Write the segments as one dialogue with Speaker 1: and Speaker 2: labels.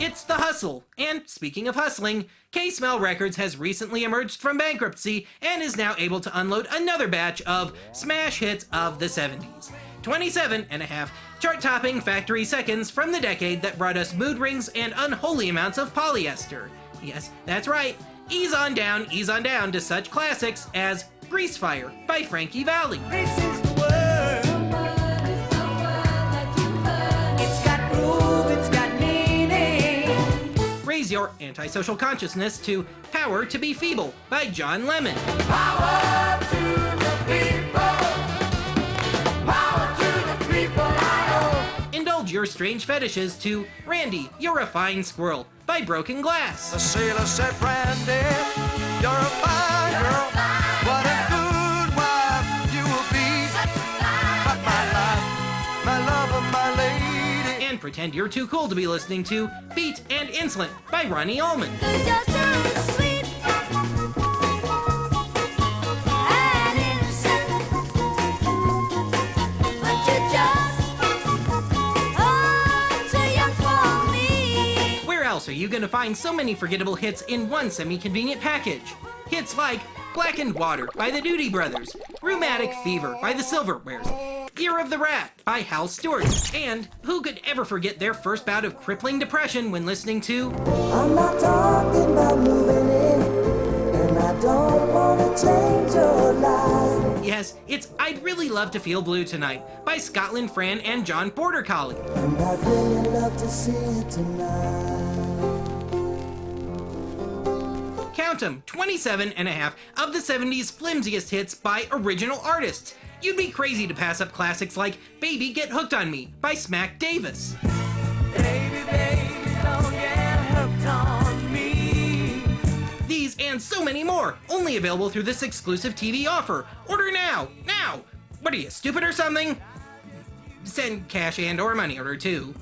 Speaker 1: It's the hustle. And speaking of hustling, K-Smell Records has recently emerged from bankruptcy and is now able to unload another batch of smash hits of the 70s. 27 and a half chart-topping factory seconds from the decade that brought us mood rings and unholy amounts of polyester. Yes, that's right. Ease on down to such classics as Grease Fire by Frankie Valli.
Speaker 2: This is the word. It's got groove, it's got meaning.
Speaker 1: Raise your antisocial consciousness to Power to Be Feeble by John Lemon.
Speaker 2: Power to the people. Power to the people I know.
Speaker 1: Indulge your strange fetishes to Randy, You're a Fine Squirrel by Broken Glass.
Speaker 3: The sailor said, Brandy, you're a fine girl. What a good wife you will be. But my life, my love of my lady.
Speaker 1: And pretend you're too cool to be listening to Beat and Insolent by Ronnie Allman.
Speaker 2: 'Cause you're so sweet and innocent, but you're just too young for me.
Speaker 1: Where else are you gonna find so many forgettable hits in one semi-convenient package? Hits like Blackened Water by the Doody Brothers, Rheumatic Fever by the Silverwares, Year of the Rat by Hal Stewart, and who could ever forget their first bout of crippling depression when listening to
Speaker 4: I'm not talking about moving in, and I don't want to change your life.
Speaker 1: Yes, it's I'd Really Love to Feel Blue Tonight by Scotland Fran and John Porter Collie.
Speaker 4: And I'd really love to see it tonight.
Speaker 1: Count 'em, 27 and a half of the 70s flimsiest hits by original artists. You'd be crazy to pass up classics like Baby Get Hooked on Me by Smack Davis.
Speaker 2: Baby, baby, don't get hooked on me.
Speaker 1: These and so many more, only available through this exclusive TV offer. Order now! Now! What are you, stupid or something? Send cash and or money order too.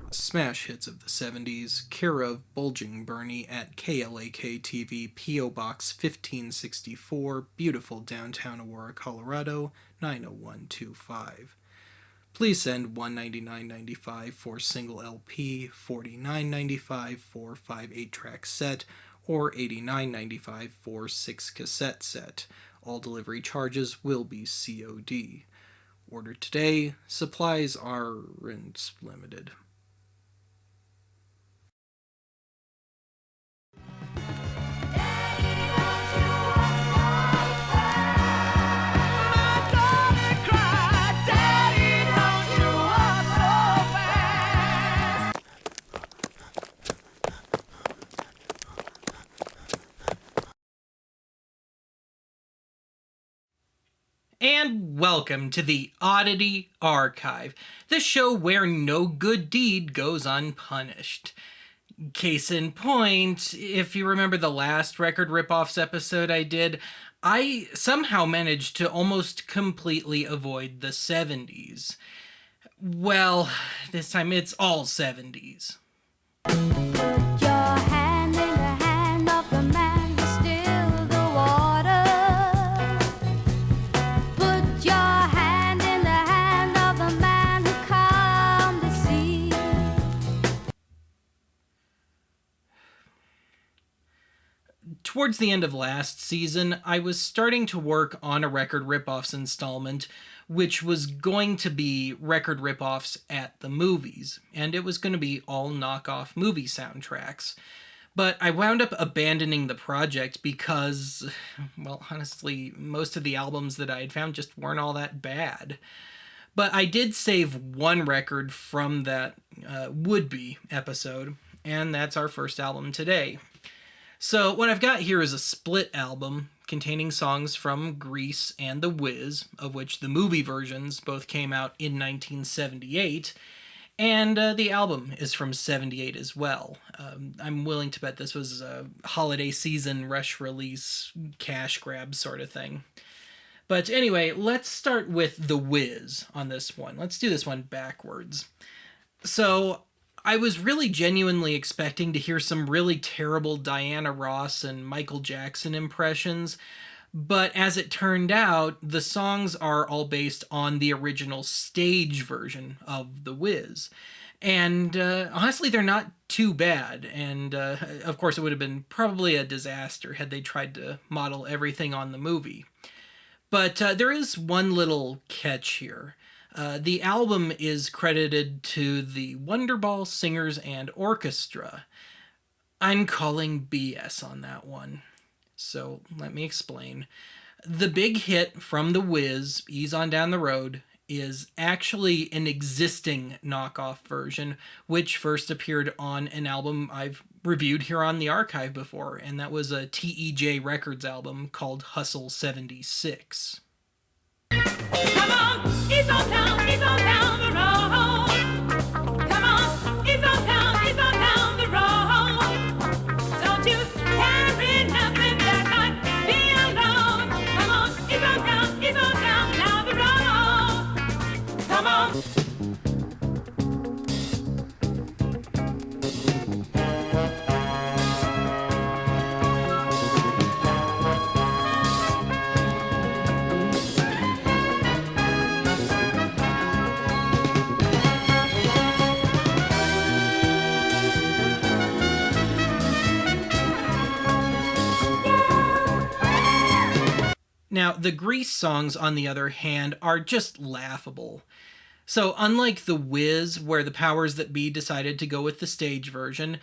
Speaker 1: Smash hits of the 70s, care of Bulging Bernie at KLAK TV, P.O. Box 1564, beautiful downtown Aurora, Colorado, 90125. Please send $199.95 for single LP, $49.95 for 5 8-track set, or $89.95 for 6 cassette set. All delivery charges will be COD. Order today. Supplies are limited. And welcome to the Oddity Archive, the show where no good deed goes unpunished. Case in point, if you remember the last Record Ripoffs episode I did, I somehow managed to almost completely avoid the 70s. Well, this time it's all 70s.
Speaker 2: Put your hand in the hand of the man who stilled the water. Put your hand in the hand of the man who calmed the sea.
Speaker 1: Towards the end of last season, I was starting to work on a Record Ripoffs installment, which was going to be Record Ripoffs at the movies, and it was going to be all knockoff movie soundtracks. But I wound up abandoning the project because, well, honestly, most of the albums that I had found just weren't all that bad. But I did save one record from that would-be episode, and that's our first album today. So what I've got here is a split album containing songs from Grease and The Wiz, of which the movie versions both came out in 1978, and the album is from 78 as well. I'm willing to bet this was a holiday season rush release cash grab sort of thing. But anyway, let's start with The Wiz on this one. Let's do this one backwards. So I was really genuinely expecting to hear some really terrible Diana Ross and Michael Jackson impressions, But as it turned out, the songs are all based on the original stage version of The Wiz. And honestly, they're not too bad. And of course, it would have been probably a disaster had they tried to model everything on the movie. But there is one little catch here. The album is credited to the Wonderball Singers and Orchestra. I'm calling BS on that one. So let me explain. The big hit from The Wiz, Ease on Down the Road, is actually an existing knockoff version, which first appeared on an album I've reviewed here on the archive before, and that was a TEJ Records album called Hustle 76.
Speaker 5: Come on, ease on down the road. Come on, ease on down the road. Don't you carry nothing that might be alone. Come on, ease on down the road. Come on.
Speaker 1: Now, the Grease songs, on the other hand, are just laughable. So, unlike The Wiz, where the powers that be decided to go with the stage version,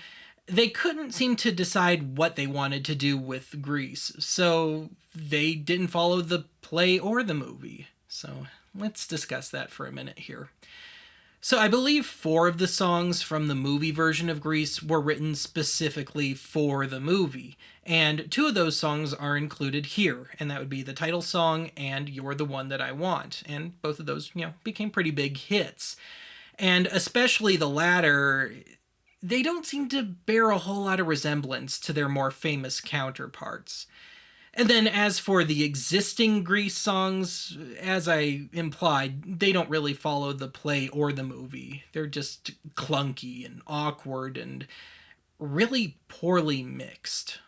Speaker 1: they couldn't seem to decide what they wanted to do with Grease, so they didn't follow the play or the movie. So, let's discuss that for a minute here. So I believe 4 of the songs from the movie version of Grease were written specifically for the movie, and 2 of those songs are included here, and that would be the title song and You're the One That I Want, and both of those, became pretty big hits. And especially the latter, they don't seem to bear a whole lot of resemblance to their more famous counterparts. And then as for the existing Grease songs, as I implied, they don't really follow the play or the movie. They're just clunky and awkward and really poorly mixed.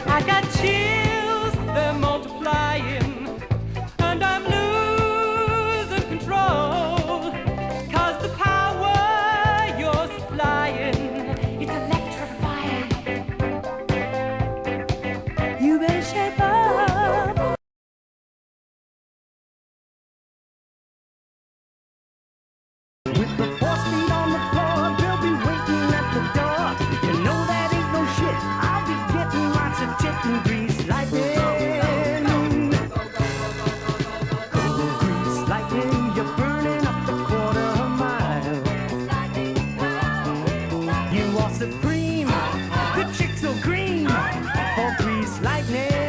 Speaker 5: I got chills, they're multiplying, and I'm losing control. 'Cause the power you're supplying, it's electrifying. You better shape up.
Speaker 6: With the 4 feet on the floor, they'll be waiting at the door. You know that ain't no shit. I'll be getting lots of chicken grease lightning. Oh, grease lightning, you're burning up the quarter mile. You are supreme, the chicks so green for grease lightning.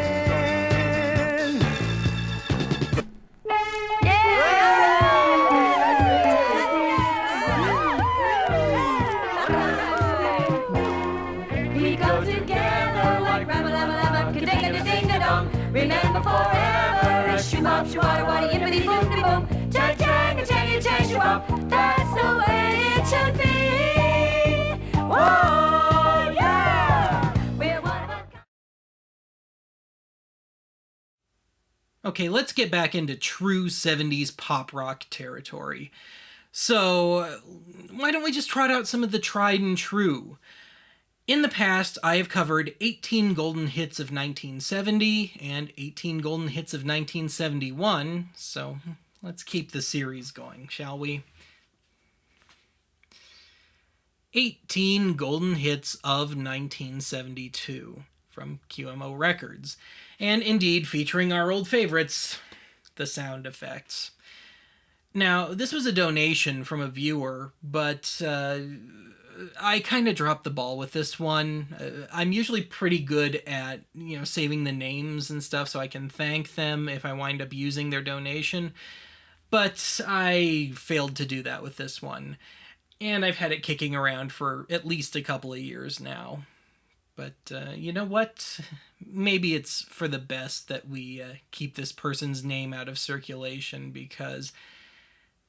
Speaker 5: We go together like rabba-labba-labba, ka-ding-a-ding-a-dong. Remember forever, a shoo-bop, shoo-wada-wada, yippity-boom-de-boom, cha-chang-a-chang-a-chang, shoo-bop. That's the way it should be. Whoa, yeah! We're one of a kind.
Speaker 1: Okay, let's get back into true 70s pop rock territory. So, why don't we just trot out some of the tried and true? In the past, I have covered 18 golden hits of 1970 and 18 golden hits of 1971, so let's keep the series going, shall we? 18 golden hits of 1972 from QMO Records, and indeed featuring our old favorites, the sound effects. Now, this was a donation from a viewer, but I kind of dropped the ball with this one. I'm usually pretty good at, saving the names and stuff so I can thank them if I wind up using their donation. But I failed to do that with this one. And I've had it kicking around for at least a couple of years now. But you know what? Maybe it's for the best that we keep this person's name out of circulation, because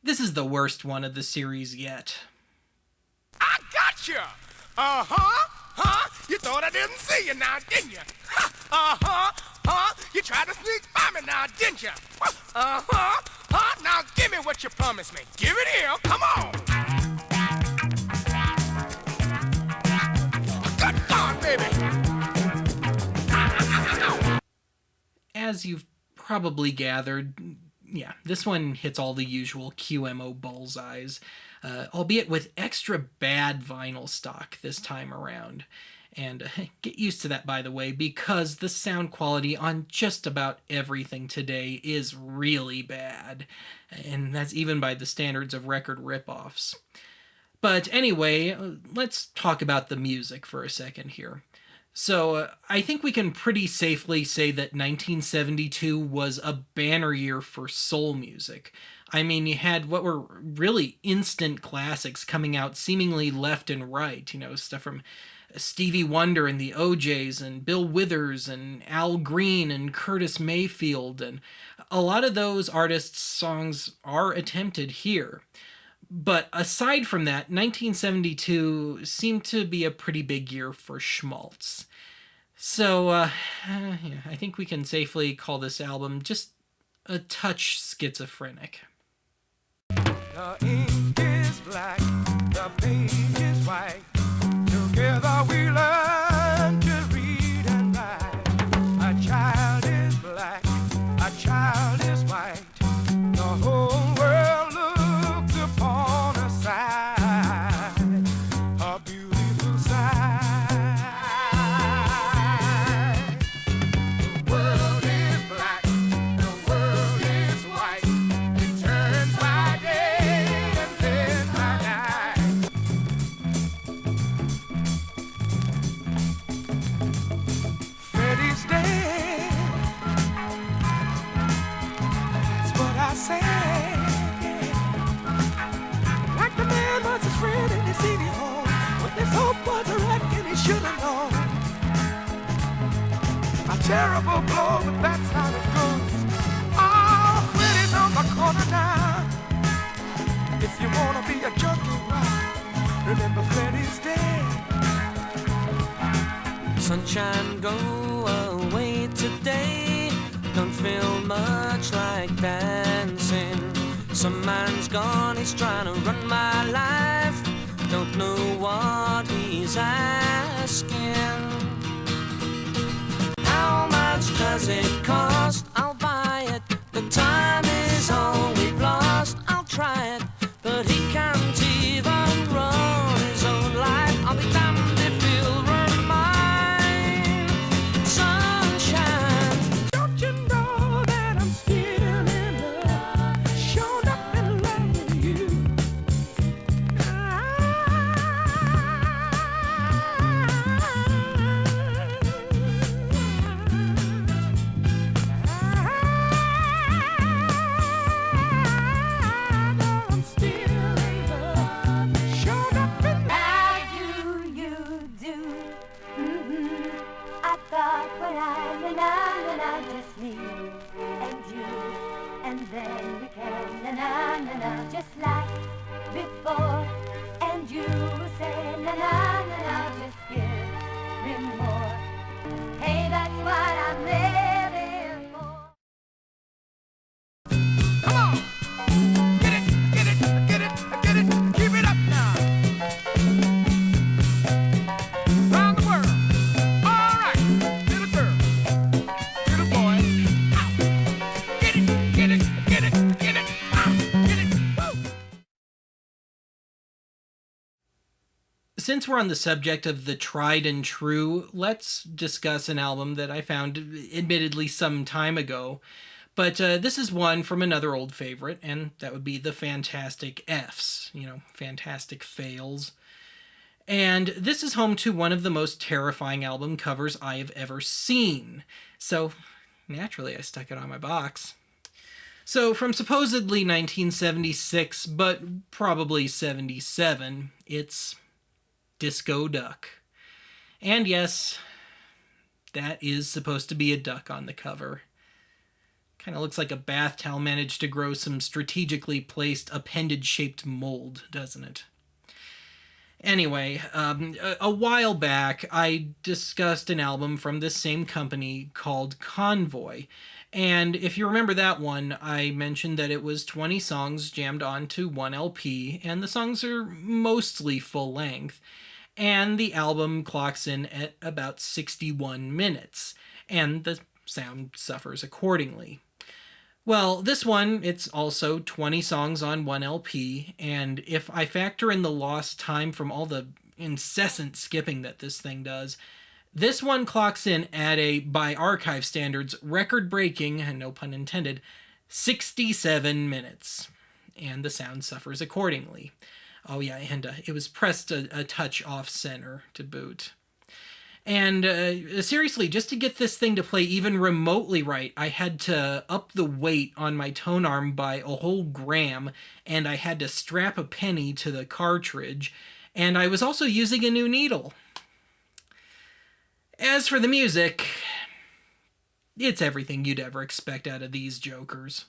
Speaker 1: this is the worst one of the series yet.
Speaker 7: I gotcha! Uh-huh, huh? You thought I didn't see you now, didn't you? Uh-huh, huh? You tried to sneak by me now, didn't you? Uh-huh, huh? Now give me what you promised me. Give it here, come on! Good God, baby!
Speaker 1: As you've probably gathered, yeah, this one hits all the usual QMO bullseyes, albeit with extra bad vinyl stock this time around. And get used to that, by the way, because the sound quality on just about everything today is really bad. And that's even by the standards of record ripoffs. But anyway, let's talk about the music for a second here. So I think we can pretty safely say that 1972 was a banner year for soul music. I mean, you had what were really instant classics coming out seemingly left and right. Stuff from Stevie Wonder and the OJs and Bill Withers and Al Green and Curtis Mayfield. And a lot of those artists' songs are attempted here. But aside from that, 1972 seemed to be a pretty big year for schmaltz. So, I think we can safely call this album just a touch schizophrenic.
Speaker 7: The ink is black, the page is white. Together we learn to read and write. A child is black, a child is white. The whole world looks upon a sight, a beautiful sight. The world is black, the world is white. It turns by day and then by night. Freddy's dead, that's what I said. Like the man was his friend in the city hall, but his hope was a wreck and he should have known. A terrible blow, but that's how it goes. Oh, Freddy's on the corner now. If you wanna be a junkie, right, remember Freddy's dead.
Speaker 8: Sunshine, go away today. Don't feel much like dancing. Some man's gone, he's trying to run my life. Don't know what he's asking. How much does it cost? I'll buy it. The time is all we've lost. I'll try it, but he can't even run his own life. I'll be damned if he'll run mine. Sunshine.
Speaker 7: Don't you know that I'm still in love? Shown up in love with you. I'm still in love. Shown up in
Speaker 2: How do you do? I thought when I just me and you, and then we can just like before. And you say just give me more. Hey, that's what I'm living for.
Speaker 7: Come on! Get it, get it, get it, get it, keep it up now! Round the world! All right, little girl, little boy, out! Get it, get it, get it, get it, out! Get it, woo!
Speaker 1: Since we're on the subject of the tried and true, let's discuss an album that I found admittedly some time ago, But this is one from another old favorite, and that would be the Fantastic F's, Fantastic Fails. And this is home to one of the most terrifying album covers I have ever seen. So, naturally, I stuck it on my box. So, from supposedly 1976, but probably 77, it's Disco Duck. And yes, that is supposed to be a duck on the cover. Kind of looks like a bath towel managed to grow some strategically placed appendage-shaped mold, doesn't it? Anyway, a while back, I discussed an album from this same company called Convoy. And if you remember that one, I mentioned that it was 20 songs jammed onto one LP, and the songs are mostly full length. And the album clocks in at about 61 minutes, and the sound suffers accordingly. Well, this one, it's also 20 songs on one LP, and if I factor in the lost time from all the incessant skipping that this thing does, this one clocks in at a, by archive standards, record-breaking, and no pun intended, 67 minutes. And the sound suffers accordingly. Oh yeah, and it was pressed a touch off-center to boot. And seriously, just to get this thing to play even remotely right, I had to up the weight on my tone arm by a whole gram, and I had to strap a penny to the cartridge, and I was also using a new needle. As for the music, it's everything you'd ever expect out of these jokers.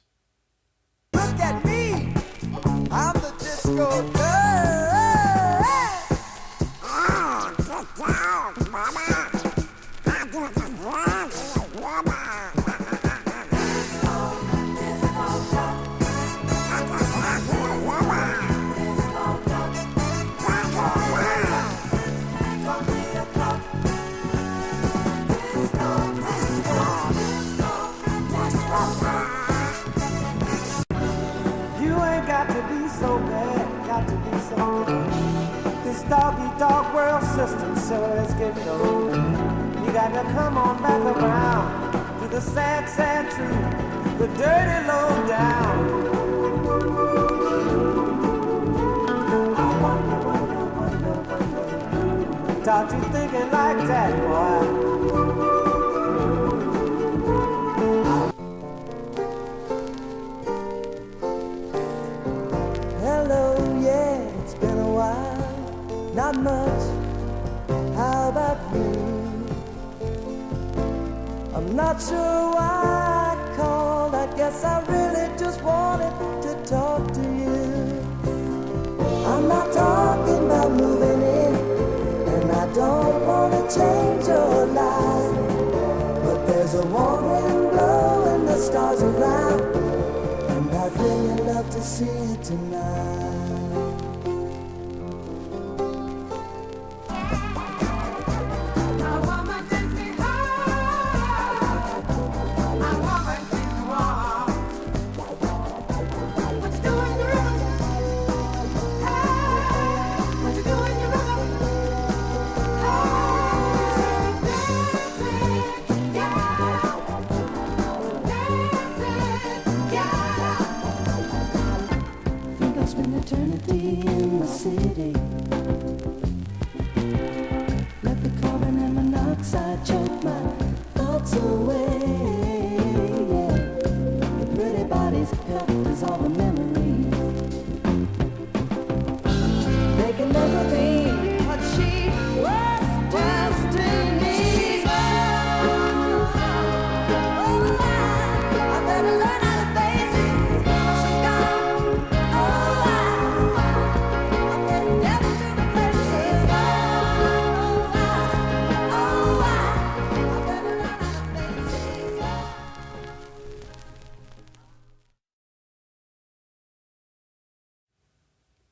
Speaker 3: Look at me, I'm the disco duck.
Speaker 6: So bad, got to be so good. This dog world system sure is getting old. You got to come on back around to the sad, sad truth, the dirty low down. Thought you thinking like that, boy.
Speaker 4: Not much, how about you? I'm not sure why I called. I guess I really just wanted to talk to you. I'm not talking about moving in, and I don't want to change your life. But there's a warm wind blowing the stars around, and I'd really love to see you tonight.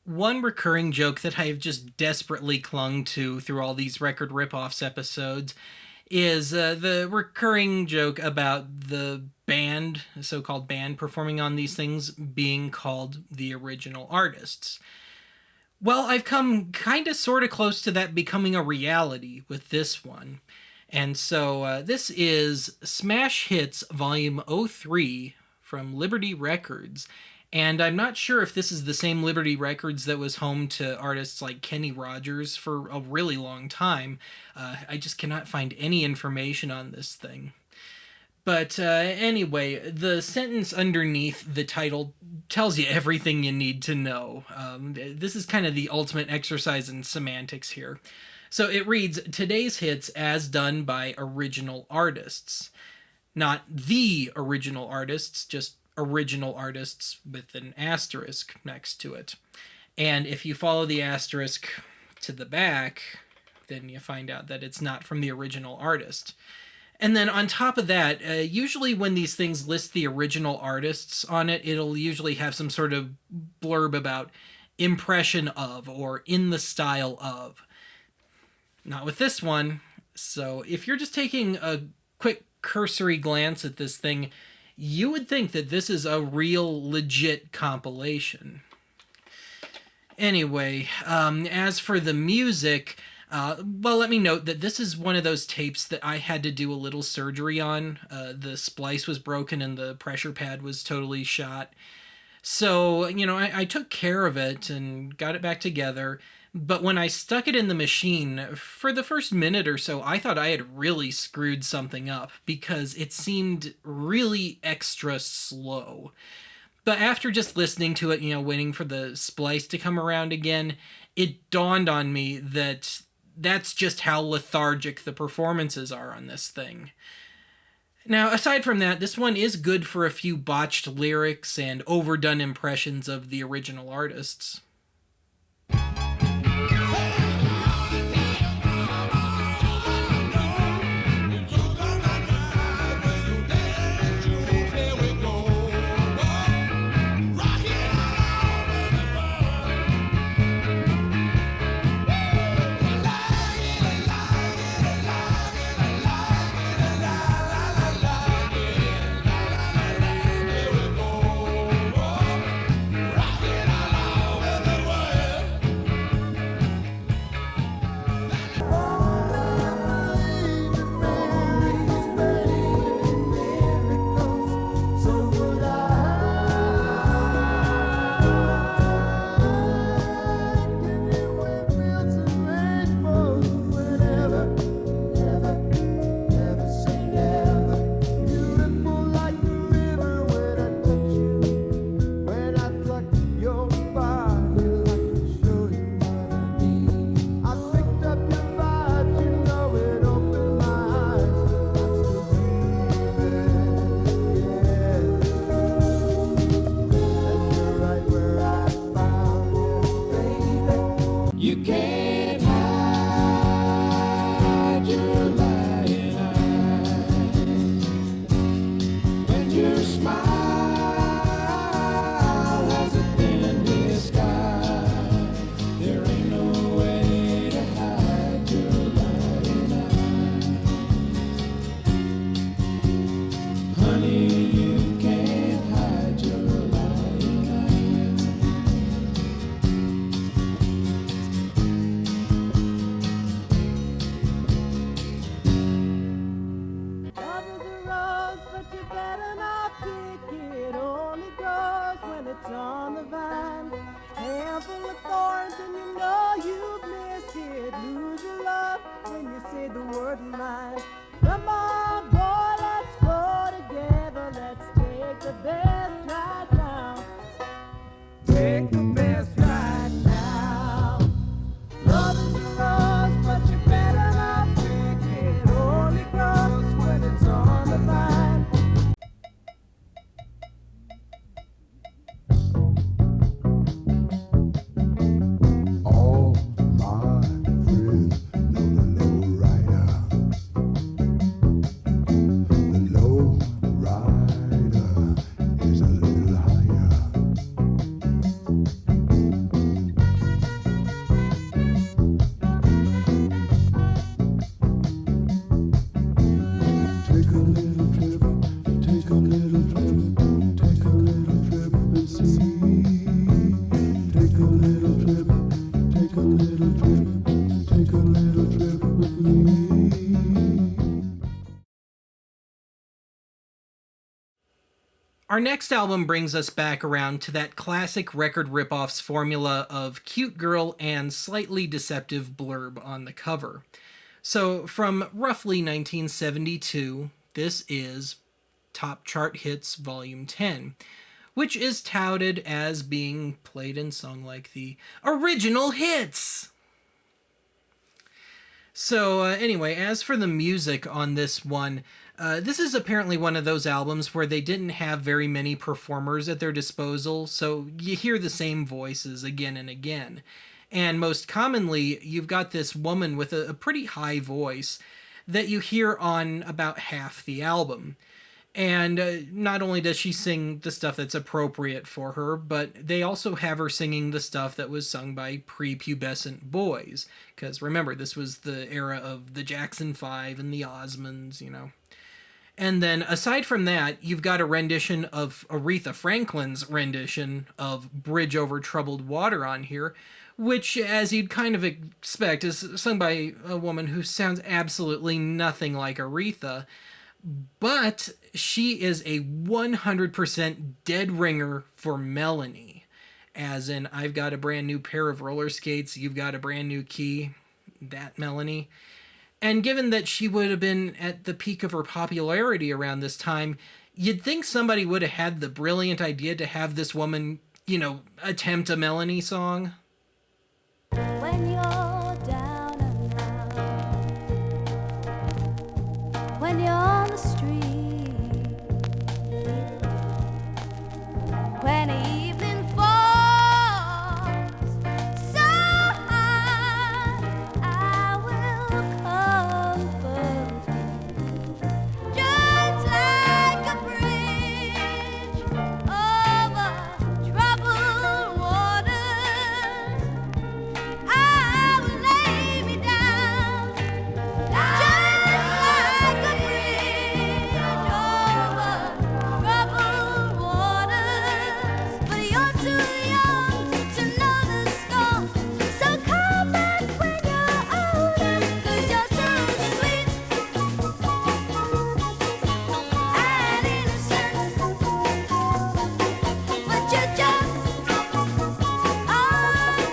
Speaker 1: One recurring joke that I have just desperately clung to through all these record ripoffs episodes is the recurring joke about the band, the so-called band performing on these things, being called the original artists. Well, I've come kind of sort of close to that becoming a reality with this one. And so this is Smash Hits Volume 03 from Liberty Records. And I'm not sure if this is the same Liberty Records that was home to artists like Kenny Rogers for a really long time. I just cannot find any information on this thing. But anyway, the sentence underneath the title tells you everything you need to know. This is kind of the ultimate exercise in semantics here. So it reads, today's hits as done by original artists. Not the original artists, just original artists with an asterisk next to it. And if you follow the asterisk to the back, then you find out that it's not from the original artist. And then on top of that, usually when these things list the original artists on it, it'll usually have some sort of blurb about impression of or in the style of. Not with this one. So if you're just taking a quick cursory glance at this thing, you would think that this is a real legit compilation. Anyway, as for the music, well, let me note that this is one of those tapes that I had to do a little surgery on. The splice was broken and the pressure pad was totally shot. So, I took care of it and got it back together. But when I stuck it in the machine, for the first minute or so, I thought I had really screwed something up because it seemed really extra slow. But after just listening to it, waiting for the splice to come around again, it dawned on me that that's just how lethargic the performances are on this thing. Now, aside from that, this one is good for a few botched lyrics and overdone impressions of the original artists. Our next album brings us back around to that classic record ripoffs formula of cute girl and slightly deceptive blurb on the cover. So, from roughly 1972, this is Top Chart Hits Volume 10, which is touted as being played and sung like the original hits. So, anyway, as for the music on this one, this is apparently one of those albums where they didn't have very many performers at their disposal, so you hear the same voices again and again. And most commonly, you've got this woman with a pretty high voice that you hear on about half the album. And not only does she sing the stuff that's appropriate for her, but they also have her singing the stuff that was sung by prepubescent boys. Because remember, this was the era of the Jackson 5 and the Osmonds, you know. And then aside from that, you've got a rendition of Aretha Franklin's rendition of Bridge Over Troubled Water on here, which, as you'd kind of expect, is sung by a woman who sounds absolutely nothing like Aretha. But she is a 100% dead ringer for Melanie. As in, I've got a brand new pair of roller skates, you've got a brand new key, that Melanie. And given that she would have been at the peak of her popularity around this time, you'd think somebody would have had the brilliant idea to have this woman, attempt a Melanie song.
Speaker 2: When you're down and out, when you're on the street, when evening falls so high, I will comfort you, just like a bridge over troubled waters. I will lay me down, just like a bridge over troubled waters. But you're too young to know the storm, so come back when you're older, 'cause you're too sweet and innocent, but you're just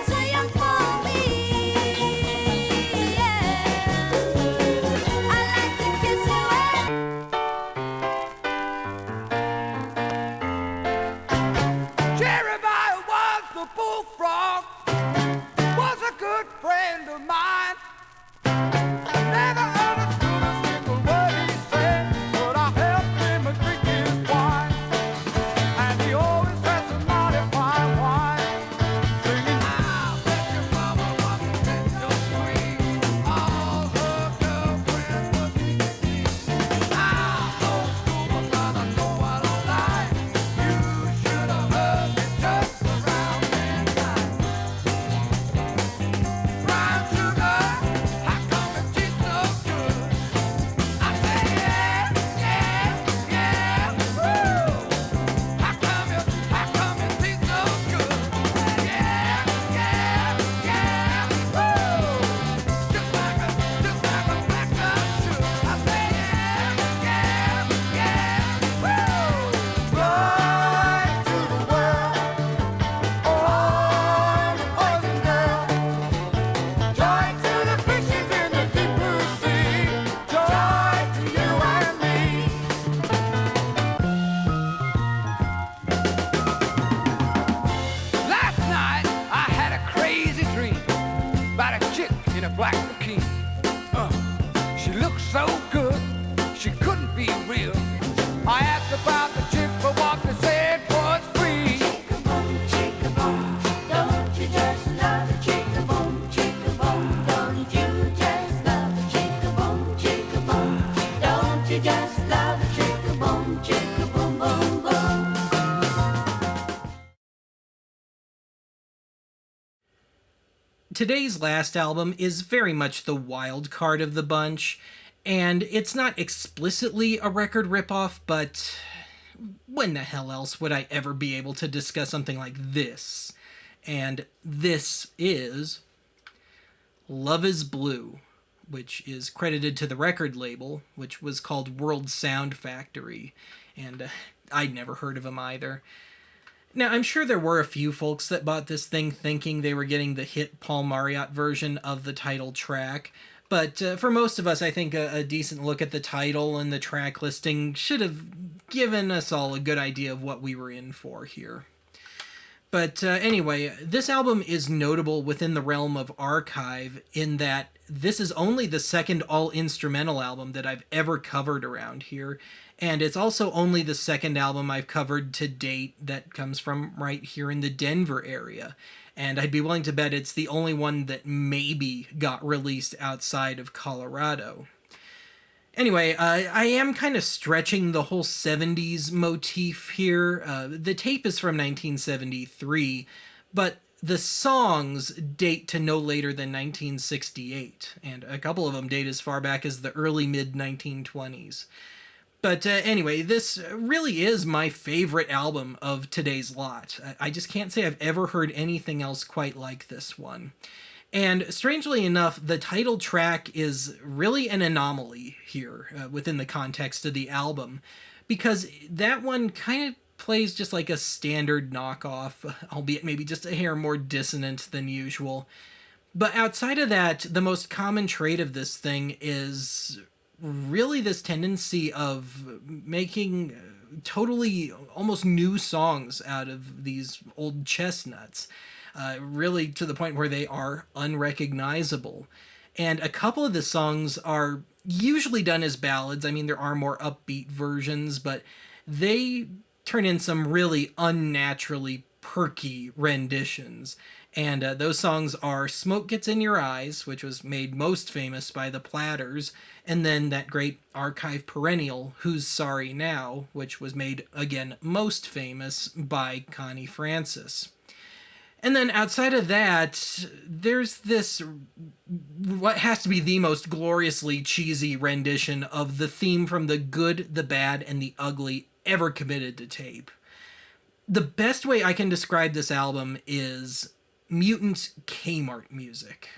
Speaker 2: too young for me. I like to kiss you
Speaker 3: Jeremiah was the bullfrog, was a good friend of mine. Never understood a single word he said, but I helped him drink his wine. And he always dressed a mighty fine wine, singing, "I'll bet your mama wasn't fit your sweet. All her girlfriends were beating me. I'm old school, but I know I don't lie. You should have heard me just around midnight. Brown sugar, how come it tastes so good?" I say, yeah, yeah, yeah, woo. How come it tastes so good? Yeah, yeah, yeah, woo. Just like a black sugar. I say, yeah, yeah, yeah, woo. Right to the world, boys and girls. Joy to the fishes in the deep blue sea. Joy to you and me. Last night I had a crazy dream about a chick in a black bikini. She looked so good, she couldn't be real. I asked about the chick, but what they said was free.
Speaker 2: Don't you just love a chick-a-boom, chick-a-boom? Don't you just love a chick-a-boom, chick-a-boom? Don't you just love a chick-a-boom, chick-a-boom, boom, boom?
Speaker 1: Today's last album is very much the wild card of the bunch, and it's not explicitly a record ripoff, but when the hell else would I ever be able to discuss something like this? And this is Love is Blue, which is credited to the record label, which was called World Sound Factory. And I'd never heard of them either. Now, I'm sure there were a few folks that bought this thing thinking they were getting the hit Paul Marriott version of the title track, but for most of us, I think a decent look at the title and the track listing should have given us all a good idea of what we were in for here. But anyway, this album is notable within the realm of archive in that this is only the second all-instrumental album that I've ever covered around here, and it's also only the second album I've covered to date that comes from right here in the Denver area. And I'd be willing to bet it's the only one that maybe got released outside of Colorado. Anyway, I am kind of stretching the whole 70s motif here. The tape is from 1973, but the songs date to no later than 1968, and a couple of them date as far back as the early mid-1920s. But anyway, this really is my favorite album of today's lot. I just can't say I've ever heard anything else quite like this one. And strangely enough, the title track is really an anomaly here within the context of the album, because that one kind of plays just like a standard knockoff, albeit maybe just a hair more dissonant than usual. But outside of that, the most common trait of this thing is really this tendency of making totally almost new songs out of these old chestnuts. Really to the point where they are unrecognizable. And a couple of the songs are usually done as ballads. I mean, there are more upbeat versions, but they turn in some really unnaturally perky renditions. And those songs are Smoke Gets in Your Eyes, which was made most famous by the Platters, and then that great archive perennial, Who's Sorry Now, which was made, again, most famous by Connie Francis. And then outside of that, there's this, what has to be the most gloriously cheesy rendition of the theme from The Good, the Bad, and the Ugly ever committed to tape. The best way I can describe this album is mutant Kmart music.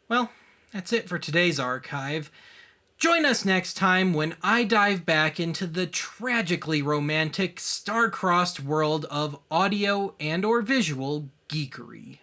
Speaker 1: Well, that's it for today's archive. Join us next time when I dive back into the tragically romantic, star-crossed world of audio and or visual geekery.